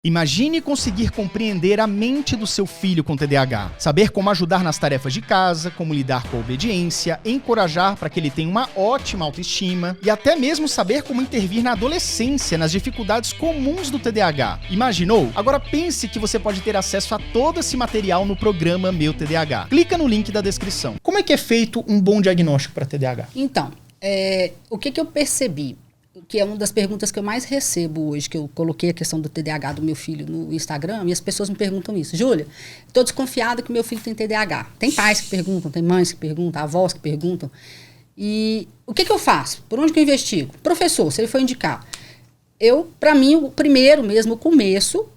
Imagine conseguir compreender a mente do seu filho com TDAH, saber como ajudar nas tarefas de casa, como lidar com a obediência, encorajar para que ele tenha uma ótima autoestima e até mesmo saber como intervir na adolescência, nas dificuldades comuns do TDAH. Imaginou? Agora pense que você pode ter acesso a todo esse material no programa Meu TDAH. Clica no link da descrição. Como é que é feito um bom diagnóstico para TDAH? Então, o que eu percebi? Que é uma das perguntas que eu mais recebo hoje, que eu coloquei a questão do TDAH do meu filho no Instagram, e as pessoas me perguntam isso. Júlia, estou desconfiada que meu filho tem TDAH. Tem pais que perguntam, tem mães que perguntam, avós que perguntam. E o que eu faço? Por onde que eu investigo? Professor, se ele for indicar. Para mim, o primeiro mesmo, o começo,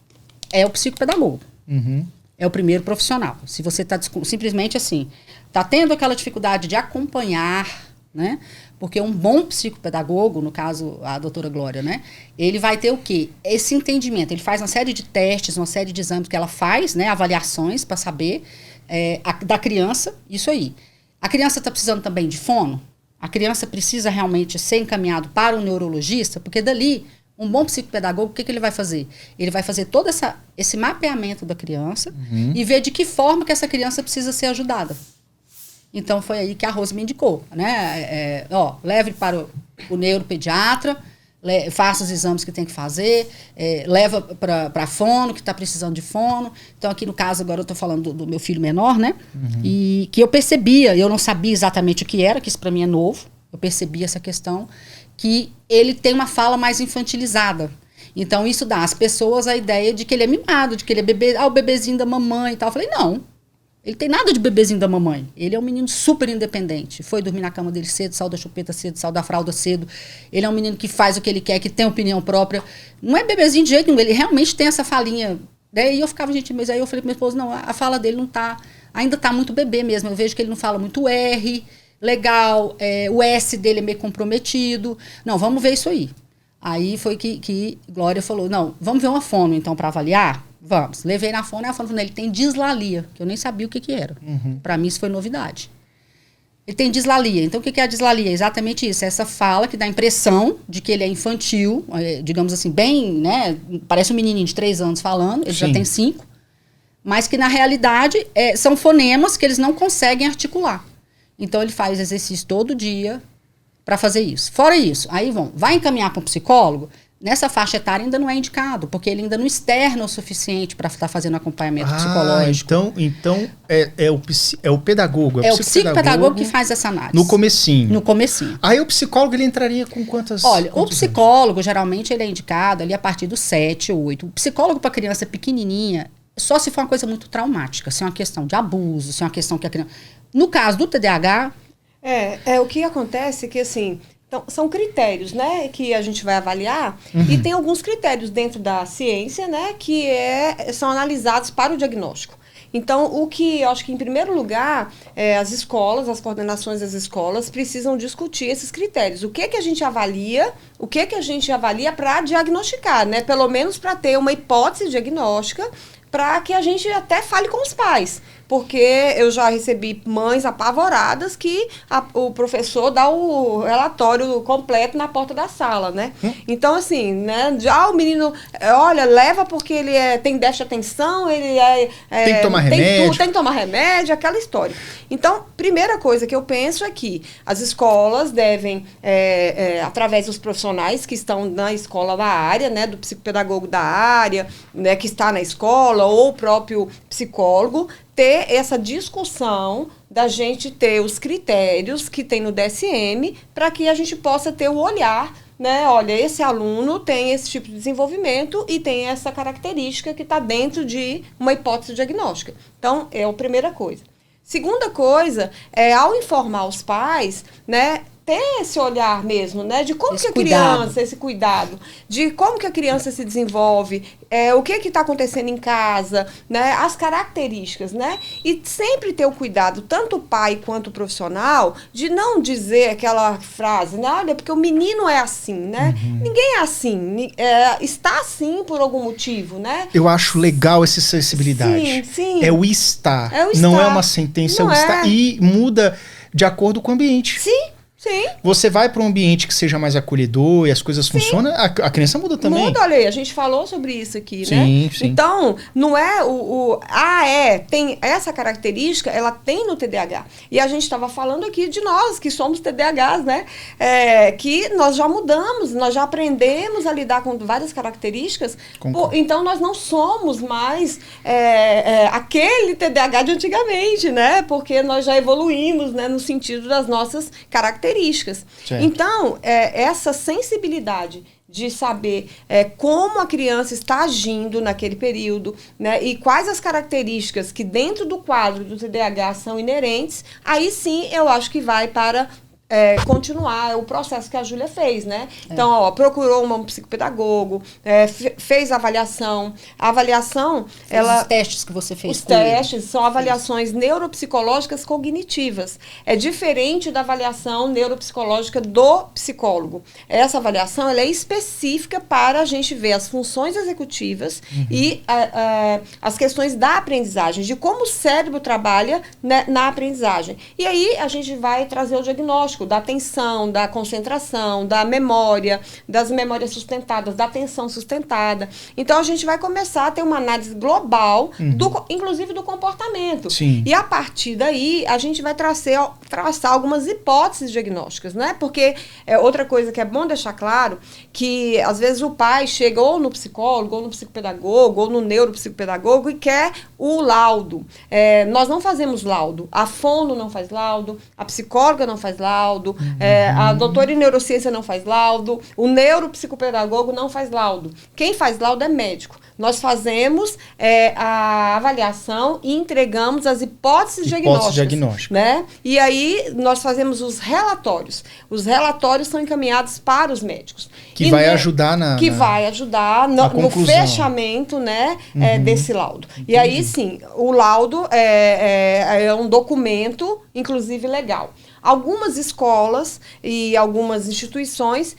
é o psicopedagogo. Uhum. É o primeiro profissional. Se você está simplesmente assim, está tendo aquela dificuldade de acompanhar, né? Porque um bom psicopedagogo, no caso a doutora Glória, né? Ele vai ter o quê? Esse entendimento. Ele faz uma série de testes, uma série de exames que ela faz, né? Avaliações para saber da criança, isso aí. A criança está precisando também de fono? A criança precisa realmente ser encaminhado para um neurologista? Porque dali, um bom psicopedagogo, o que ele vai fazer? Ele vai fazer todo esse mapeamento da criança e ver de que forma que essa criança precisa ser ajudada. Então, foi aí que a Rose me indicou, né? Leve para o neuropediatra, faça os exames que tem que fazer, leva para fono, que está precisando de fono. Então, aqui no caso, agora eu estou falando do meu filho menor, né? E que eu percebia, eu não sabia exatamente o que era, que isso para mim é novo. Eu percebi essa questão, que ele tem uma fala mais infantilizada. Então, isso dá às pessoas a ideia de que ele é mimado, de que ele é bebê, o bebezinho da mamãe e tal. Eu falei, não. Ele tem nada de bebezinho da mamãe. Ele é um menino super independente. Foi dormir na cama dele cedo, saiu da chupeta cedo, saiu da fralda cedo. Ele é um menino que faz o que ele quer, que tem opinião própria. Não é bebezinho de jeito nenhum. Ele realmente tem essa falinha. Né? E eu ficava, mas aí eu falei para minha esposa, não, a fala dele não tá... Ainda tá muito bebê mesmo. Eu vejo que ele não fala muito R, legal. O S dele é meio comprometido. Não, vamos ver isso aí. Aí foi que Glória falou, não, vamos ver uma fono, então, para avaliar? Vamos. Levei na fono, e a fono falou, ele tem dislalia, que eu nem sabia o que era. Para mim, isso foi novidade. Ele tem dislalia. Então, o que é a dislalia? Exatamente isso. Essa fala que dá a impressão de que ele é infantil, digamos assim, bem, né? Parece um menininho de 3 anos falando, ele já tem 5. Mas que, na realidade, são fonemas que eles não conseguem articular. Então, ele faz exercício todo dia para fazer isso. Fora isso, aí vai encaminhar para um psicólogo. Nessa faixa etária ainda não é indicado, porque ele ainda não externa o suficiente para estar fazendo acompanhamento psicológico. Então é o pedagogo, é o psicopedagogo que faz essa análise. No comecinho. No comecinho. Aí o psicólogo, ele entraria com quantas... Olha, o psicólogo, geralmente, ele é indicado ali a partir dos 7, 8. O psicólogo para criança pequenininha, só se for uma coisa muito traumática, se é uma questão de abuso, se é uma questão que a criança... No caso do TDAH... O que acontece é que, assim... Então, são critérios, né, que a gente vai avaliar, e tem alguns critérios dentro da ciência, né, que são analisados para o diagnóstico. Então, o que eu acho que, em primeiro lugar, as escolas, as coordenações das escolas precisam discutir esses critérios. O que a gente avalia, para diagnosticar, né, pelo menos para ter uma hipótese diagnóstica, para que a gente até fale com os pais. Porque eu já recebi mães apavoradas que o professor dá o relatório completo na porta da sala, né? Então, assim, né? Já o menino, olha, leva porque ele tem déficit de atenção, ele tem que tomar remédio. Tem que tomar remédio, aquela história. Então, primeira coisa que eu penso é que as escolas devem, através dos profissionais que estão na escola da área, né? Do psicopedagogo da área, né? Que está na escola, ou o próprio psicólogo, ter essa discussão da gente ter os critérios que tem no DSM para que a gente possa ter o olhar, né? Olha, esse aluno tem esse tipo de desenvolvimento e tem essa característica que está dentro de uma hipótese diagnóstica. Então, é a primeira coisa. Segunda coisa, ao informar os pais, né? Ter esse olhar mesmo, né? De como esse cuidado, de como que a criança se desenvolve, o que está acontecendo em casa, né? As características, né? E sempre ter o cuidado, tanto o pai quanto o profissional, de não dizer aquela frase, né? Olha, porque o menino é assim, né? Ninguém é assim, está assim por algum motivo, né? Eu acho legal essa sensibilidade. Sim. É o estar. É o estar. Não é uma sentença, é o estar. E muda de acordo com o ambiente. Sim. Sim. Você vai para um ambiente que seja mais acolhedor e as coisas funcionam, a criança muda também. Muda, olha aí, a gente falou sobre isso aqui, Sim, né? sim. Então, não é tem essa característica, ela tem no TDAH. E a gente estava falando aqui de nós, que somos TDAHs, né? Que nós já mudamos, nós já aprendemos a lidar com várias características. Então, nós não somos mais aquele TDAH de antigamente, né? Porque nós já evoluímos, né, no sentido das nossas características. Certo. Então, essa sensibilidade de saber como a criança está agindo naquele período, né, e quais as características que dentro do quadro do TDAH são inerentes, aí sim eu acho que vai para continuar o processo que a Júlia fez, né? Então, procurou um psicopedagogo, fez a avaliação. A avaliação, os testes que você fez. Os testes são avaliações neuropsicológicas cognitivas. É diferente da avaliação neuropsicológica do psicólogo. Essa avaliação, ela é específica para a gente ver as funções executivas e as questões da aprendizagem, de como o cérebro trabalha, né, na aprendizagem. E aí, a gente vai trazer o diagnóstico da atenção, da concentração, da memória, das memórias sustentadas, da atenção sustentada. Então, a gente vai começar a ter uma análise global, inclusive do comportamento. Sim. E, a partir daí, a gente vai traçar algumas hipóteses diagnósticas, né? Porque outra coisa que é bom deixar claro, que, às vezes, o pai chega ou no psicólogo, ou no psicopedagogo, ou no neuropsicopedagogo e quer o laudo. Nós não fazemos laudo. A fono não faz laudo, a psicóloga não faz laudo, a doutora em neurociência não faz laudo, o neuropsicopedagogo não faz laudo. Quem faz laudo é médico. Nós fazemos a avaliação e entregamos as hipóteses diagnósticas. Né? E aí nós fazemos os relatórios. Os relatórios são encaminhados para os médicos. Que vai ajudar vai ajudar no fechamento, né, desse laudo. Entendi. E aí, sim, o laudo é um documento, inclusive legal. Algumas escolas e algumas instituições,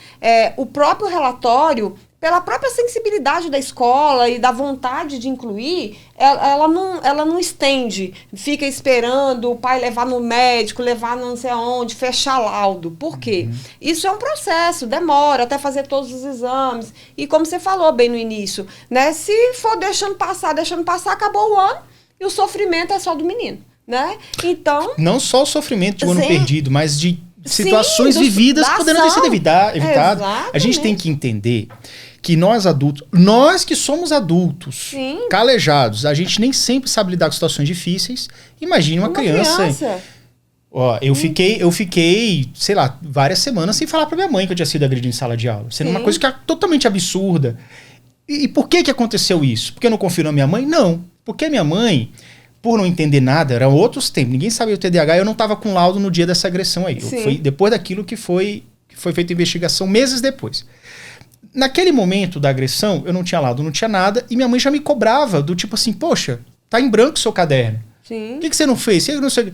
o próprio relatório, pela própria sensibilidade da escola e da vontade de incluir, ela não estende, fica esperando o pai levar no médico, levar não sei aonde, fechar laudo. Por quê? Isso é um processo, demora até fazer todos os exames. E como você falou bem no início, né, se for deixando passar, acabou o ano e o sofrimento é só do menino. Né? Então, não só o sofrimento de um ano perdido, mas de situações vividas podendo ter sido evitado. A gente tem que entender que nós adultos, nós que somos adultos, calejados, a gente nem sempre sabe lidar com situações difíceis. Imagine uma criança. Ó, eu fiquei, sei lá, várias semanas sem falar pra minha mãe que eu tinha sido agredido em sala de aula. Sendo uma coisa que é totalmente absurda. E por que aconteceu isso? Porque eu não confio na minha mãe? Não. Porque a minha mãe, por não entender nada, eram outros tempos. Ninguém sabia o TDAH, eu não estava com laudo no dia dessa agressão aí. Foi depois daquilo que foi feita a investigação, meses depois. Naquele momento da agressão, eu não tinha laudo, não tinha nada, e minha mãe já me cobrava, do tipo assim, poxa, tá em branco o seu caderno. Sim. Por que você não fez? Eu não sei.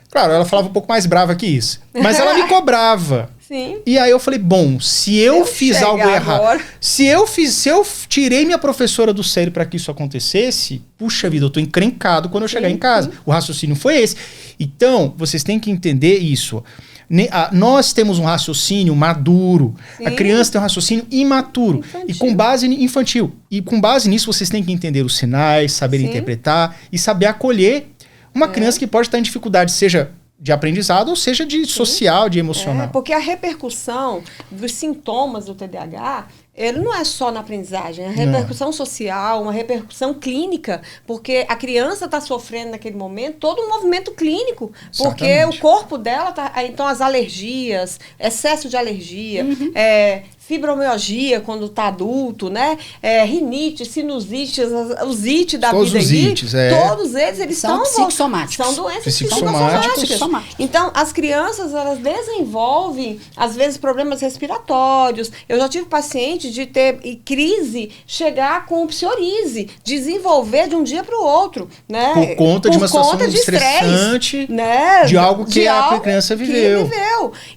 Claro, ela falava um pouco mais brava que isso. Mas ela me cobrava. Sim. E aí eu falei, bom, se eu fiz algo errado, se eu tirei minha professora do sério para que isso acontecesse, puxa vida, eu tô encrencado quando eu chegar em casa. O raciocínio foi esse. Então, vocês têm que entender isso. Nós temos um raciocínio maduro. A criança tem um raciocínio imaturo. E com base infantil. E com base nisso, vocês têm que entender os sinais, saber interpretar e saber acolher uma criança que pode estar em dificuldade, seja de aprendizado ou seja de social, de emocional. Porque a repercussão dos sintomas do TDAH, ele não é só na aprendizagem, é a repercussão social, uma repercussão clínica, porque a criança está sofrendo naquele momento todo um movimento clínico, porque o corpo dela tá, então as alergias, excesso de alergia, fibromialgia quando está adulto, né? Rinite, sinusite, os ites da todos vida os aí, ites, todos eles são psicossomáticos. São doenças psicossomáticas. Então, as crianças, elas desenvolvem, às vezes, problemas respiratórios. Eu já tive pacientes repente, de ter crise, chegar com psoríase, desenvolver de um dia para o outro, né? Por conta de uma situação estressante, né? De algo que a criança viveu.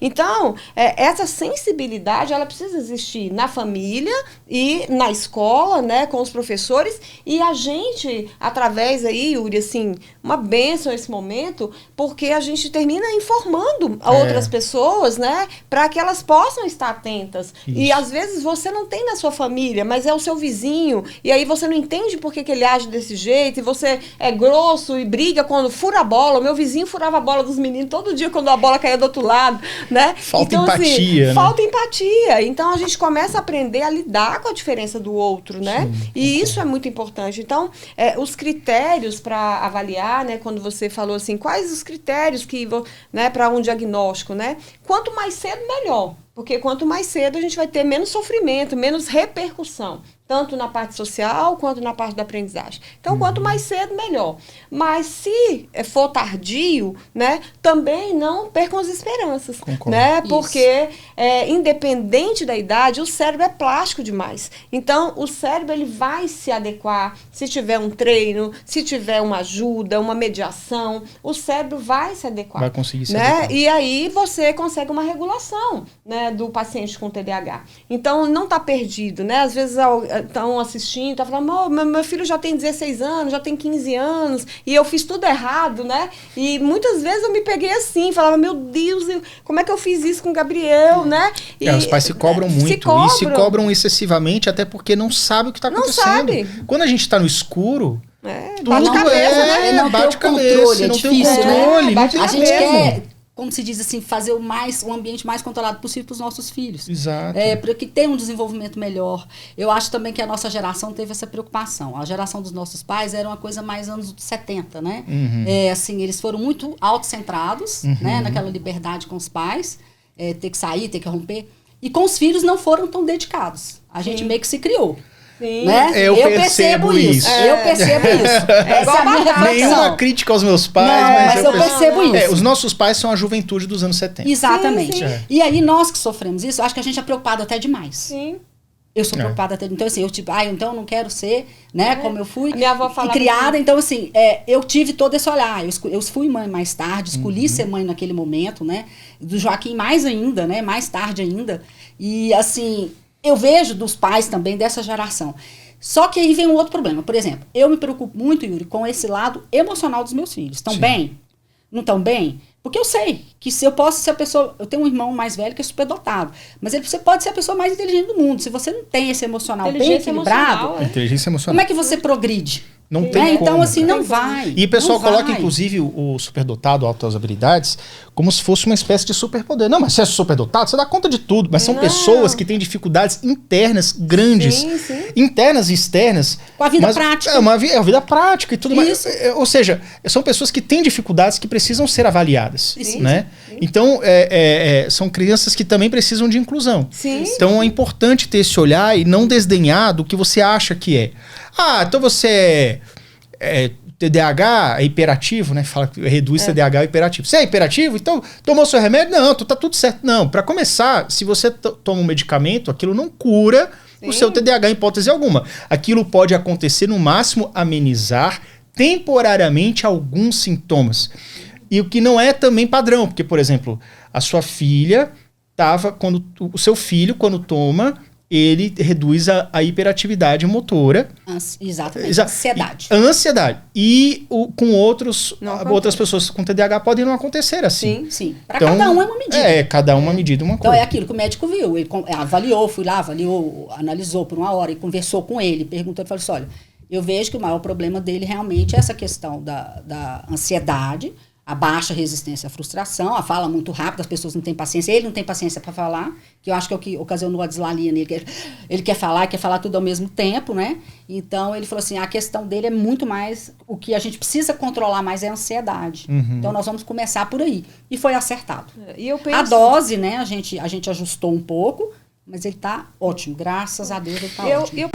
Então, essa sensibilidade, ela precisa existir na família e na escola, né? Com os professores, e a gente, através aí, Yuri, assim, uma bênção esse momento, porque a gente termina informando a outras pessoas, né? Para que elas possam estar atentas. Isso. E às vezes você não tem na sua família, mas é o seu vizinho, e aí você não entende por que ele age desse jeito, e você é grosso e briga quando fura a bola. O meu vizinho furava a bola dos meninos todo dia quando a bola caía do outro lado, né? Falta então, empatia, assim, né? Falta empatia. Então a gente começa a aprender a lidar com a diferença do outro, né? Sim, e isso é muito importante. Então, os critérios para avaliar, né? Quando você falou assim, quais os critérios que, né, para um diagnóstico, né? Quanto mais cedo, melhor. Porque quanto mais cedo a gente vai ter menos sofrimento, menos repercussão, tanto na parte social quanto na parte da aprendizagem. Então, quanto mais cedo, melhor. Mas se for tardio, né, também não percam as esperanças. Concordo. Né? Porque, independente da idade, o cérebro é plástico demais. Então, o cérebro ele vai se adequar se tiver um treino, se tiver uma ajuda, uma mediação, o cérebro vai se adequar. Vai conseguir se né? adequar. E aí você consegue uma regulação, né, do paciente com TDAH. Então, não está perdido, né? Às vezes estão assistindo, estão falando, meu filho já tem 16 anos, já tem 15 anos, e eu fiz tudo errado, né? E muitas vezes eu me peguei assim, falava, meu Deus, como é que eu fiz isso com o Gabriel, né? E, os pais se cobram muito, e se cobram excessivamente, até porque não sabem o que está acontecendo. Não sabe. Quando a gente está no escuro, bate cabeça, né? Não bate tem o cabeça, controle, não é tem o difícil, controle, né? não tem A gente mesmo. quer, como se diz assim, fazer o ambiente mais controlado possível para os nossos filhos. Exato. Para que tenham um desenvolvimento melhor. Eu acho também que a nossa geração teve essa preocupação. A geração dos nossos pais era uma coisa mais anos 70, né? Uhum. Assim, eles foram muito autocentrados, né? Naquela liberdade com os pais, ter que sair, ter que romper. E com os filhos não foram tão dedicados. A gente meio que se criou. Sim. Né? Eu percebo isso. Eu percebo isso. Essa é a minha reflexão. Nenhuma crítica aos meus pais, mas eu percebo isso. Os nossos pais são a juventude dos anos 70. Exatamente. Sim, sim. E aí nós que sofremos isso, acho que a gente é preocupado até demais. Sim. Eu sou preocupada até. Então, assim, eu tipo, então eu não quero ser, né, como eu fui. A minha avó falava criada, assim. Então, assim, eu tive todo esse olhar. Eu fui mãe mais tarde, escolhi ser mãe naquele momento, né? Do Joaquim mais ainda, né? Mais tarde ainda. E, assim, eu vejo dos pais também dessa geração. Só que aí vem um outro problema. Por exemplo, eu me preocupo muito, Yuri, com esse lado emocional dos meus filhos. Estão bem? Não estão bem? Porque eu sei que se eu posso ser a pessoa... Eu tenho um irmão mais velho que é super dotado. Mas você pode ser a pessoa mais inteligente do mundo. Se você não tem esse emocional bem equilibrado... Inteligência emocional. Como é que você progride? Não tem como. Então, assim, não vai. E o pessoal não coloca, vai. inclusive, o superdotado, altas habilidades, como se fosse uma espécie de superpoder. Não, mas você é superdotado, você dá conta de tudo. Mas são pessoas que têm dificuldades internas grandes. Sim, sim. Internas e externas. Com a vida prática. É uma vida prática e tudo Isso. mais. Ou seja, são pessoas que têm dificuldades que precisam ser avaliadas. Sim, né? sim. Então, são crianças que também precisam de inclusão. Sim. Então, é importante ter esse olhar e não desdenhar do que você acha que é. Então você TDAH é hiperativo, né? Fala que reduz TDAH ao hiperativo. Você é hiperativo? Então, tomou seu remédio? Não, tá tudo certo. Não, para começar, se você toma um medicamento, aquilo não cura o seu TDAH em hipótese alguma. Aquilo pode acontecer, no máximo, amenizar temporariamente alguns sintomas. E o que não é também padrão, porque, por exemplo, a sua filha o seu filho, quando toma, ele reduz a hiperatividade motora. Exatamente. Ansiedade. Ansiedade. E com outras pessoas com TDAH podem não acontecer assim. Sim. Para cada um é uma medida. Cada uma medida uma coisa. Então é aquilo que o médico viu. Ele avaliou, analisou por uma hora e conversou com ele, perguntou, ele falou assim, olha, eu vejo que o maior problema dele realmente é essa questão da ansiedade, a baixa resistência à frustração, a fala muito rápida, as pessoas não têm paciência, ele não tem paciência para falar, que eu acho que é o que ocasionou a dislalia nele, ele quer falar tudo ao mesmo tempo, né? Então ele falou assim, a questão dele é muito mais, o que a gente precisa controlar mais é a ansiedade. Então nós vamos começar por aí. E foi acertado. E eu penso... A dose, né, a gente ajustou um pouco, mas ele tá ótimo, graças a Deus ele tá ótimo.